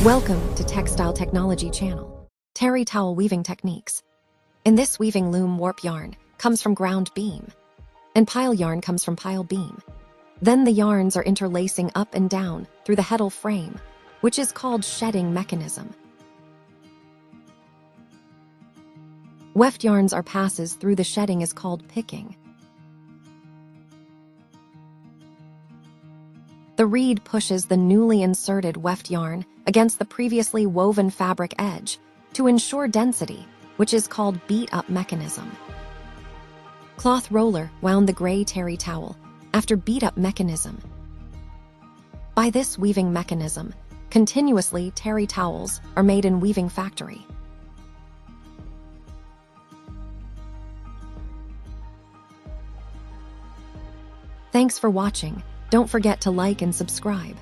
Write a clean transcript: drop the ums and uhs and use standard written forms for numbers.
Welcome to Textile Technology Channel. Terry Towel Weaving Techniques. In this weaving loom, warp yarn comes from ground beam, and pile yarn comes from pile beam. Then the yarns are interlacing up and down through the heddle frame, which is called shedding mechanism. Weft yarns are passes through the shedding is called picking. The reed pushes the newly inserted weft yarn against the previously woven fabric edge to ensure density, which is called beat-up mechanism. Cloth roller wound the gray terry towel after beat-up mechanism. By this weaving mechanism, continuously terry towels are made in weaving factory. Thanks for watching. Don't forget to like and subscribe.